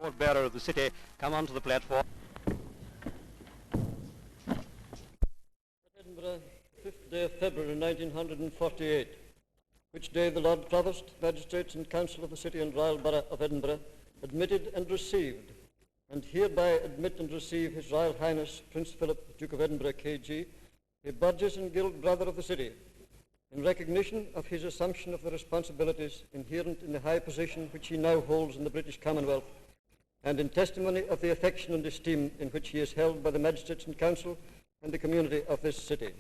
Sword bearer of the city, come onto the platform. Edinburgh, 5th day of February 1948, which day the Lord Provost, Magistrates and Council of the City and Royal Borough of Edinburgh admitted and received, and hereby admit and receive His Royal Highness Prince Philip, Duke of Edinburgh, KG, a Burgess and Guild Brother of the City, in recognition of his assumption of the responsibilities inherent in the high position which he now holds in the British Commonwealth, and in testimony of the affection and esteem in which he is held by the Magistrates and Council and the community of this city.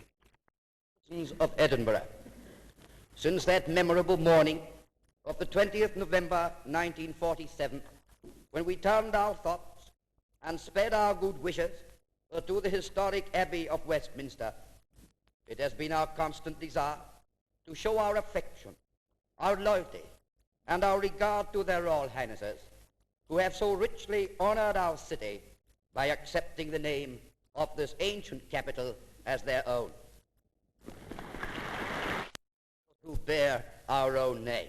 Citizens of Edinburgh, since that memorable morning of the 20th November 1947, when we turned our thoughts and spread our good wishes to the historic Abbey of Westminster, it has been our constant desire to show our affection, our loyalty, and our regard to their Royal Highnesses, who have so richly honored our city by accepting the name of this ancient capital as their own, who bear our own name.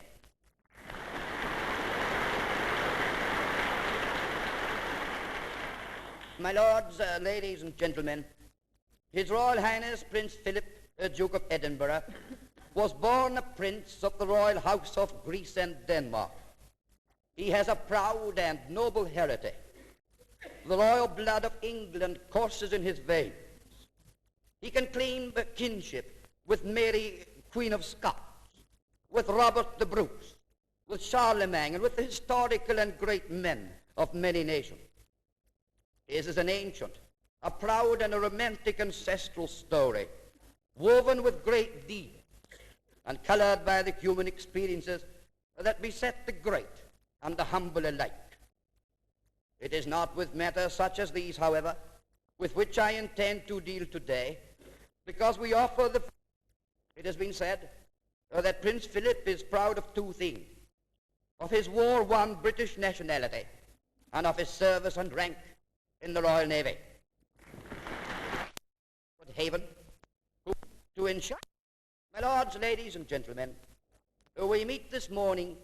My lords, ladies and gentlemen, His Royal Highness Prince Philip, Duke of Edinburgh, was born a prince of the royal house of Greece and Denmark. He has a proud and noble heritage. The royal blood of England courses in his veins. He can claim a kinship with Mary, Queen of Scots, with Robert the Bruce, with Charlemagne, and with the historical and great men of many nations. His is an ancient, a proud and a romantic ancestral story, woven with great deeds and colored by the human experiences that beset the great and the humble alike. It is not with matters such as these, however, with which I intend to deal today, because we offer the... It has been said that Prince Philip is proud of two things: of his war-won British nationality and of his service and rank in the Royal Navy. Good haven, to ensure, my lords, ladies and gentlemen, we meet this morning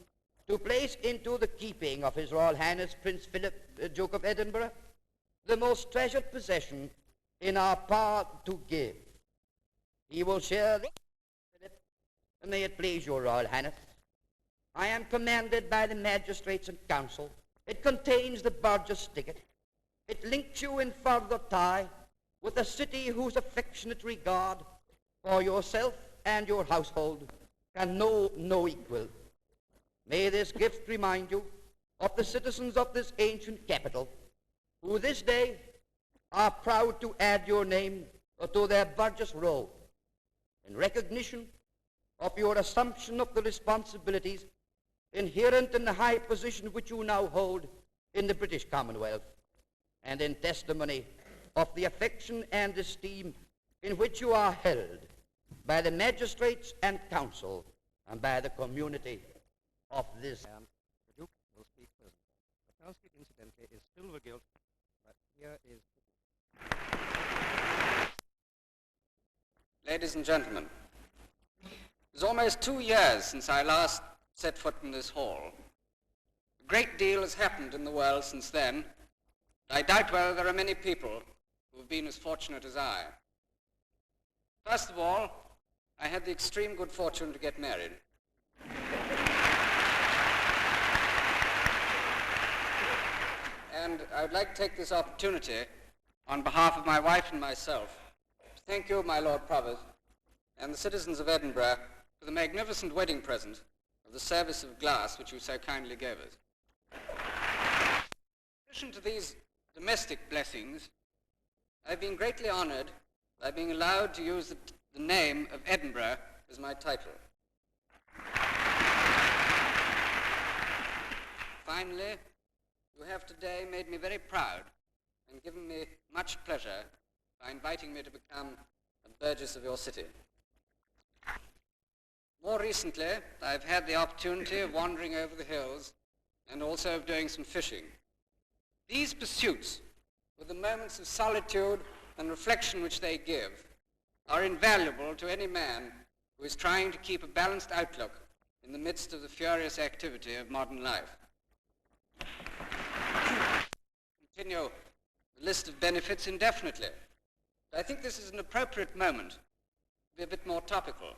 to place into the keeping of His Royal Highness Prince Philip, Duke of Edinburgh, the most treasured possession in our power to give. He will share this, Philip, may it please your Royal Highness. I am commanded by the Magistrates and Council. It contains the Burgess ticket. It links you in further tie with a city whose affectionate regard for yourself and your household can know no equal. May this gift remind you of the citizens of this ancient capital, who this day are proud to add your name to their Burgess roll, in recognition of your assumption of the responsibilities inherent in the high position which you now hold in the British Commonwealth, and in testimony of the affection and esteem in which you are held by the magistrates and council and by the community of this. And the Duke will speak first. The casket, incidentally, is silver gilt, but here is... Ladies and gentlemen, it is almost 2 years since I last set foot in this hall. A great deal has happened in the world since then. I doubt whether there are many people who have been as fortunate as I. First of all, I had the extreme good fortune to get married. And I would like to take this opportunity, on behalf of my wife and myself, to thank you, my Lord Provost, and the citizens of Edinburgh for the magnificent wedding present of the service of glass which you so kindly gave us. In addition to these domestic blessings, I've been greatly honored by being allowed to use the name of Edinburgh as my title. Finally, you have today made me very proud and given me much pleasure by inviting me to become a Burgess of your city. More recently, I've had the opportunity of wandering over the hills and also of doing some fishing. These pursuits, with the moments of solitude and reflection which they give, are invaluable to any man who is trying to keep a balanced outlook in the midst of the furious activity of modern life. continue the list of benefits indefinitely. I think this is an appropriate moment to be a bit more topical.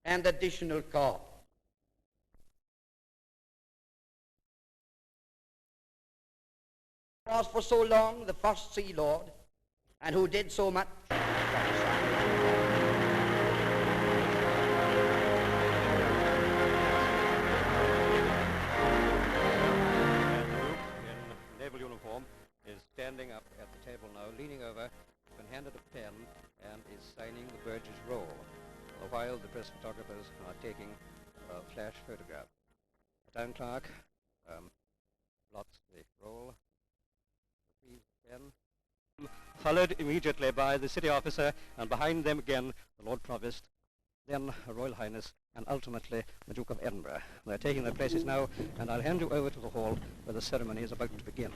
And additional cost. Was for so long the first Sea Lord, and who did so much. In naval uniform is standing up at the table now, leaning over, been handed a pen, and is signing the Burgess roll, while the press photographers are taking a flash photograph. The town clerk blots the roll, retrieves the pen, followed immediately by the city officer, and behind them again the Lord Provost, then Her Royal Highness, and ultimately the Duke of Edinburgh. They're taking their places now, and I'll hand you over to the hall where the ceremony is about to begin.